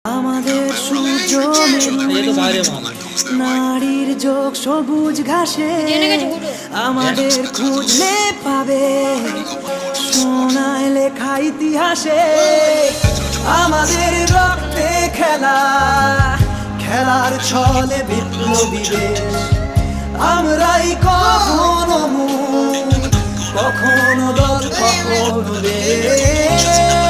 আমাদের সূর্য নারীর যোগ সবুজ ঘাসে আমাদের খুঁজলে পাবে সোনায় লেখা ইতিহাসে আমাদের রক্তে খেলা খেলার ছলে বিপ্লবী দেশ আমরাই কখনো মুখ কখনো দল কখনো দেশ।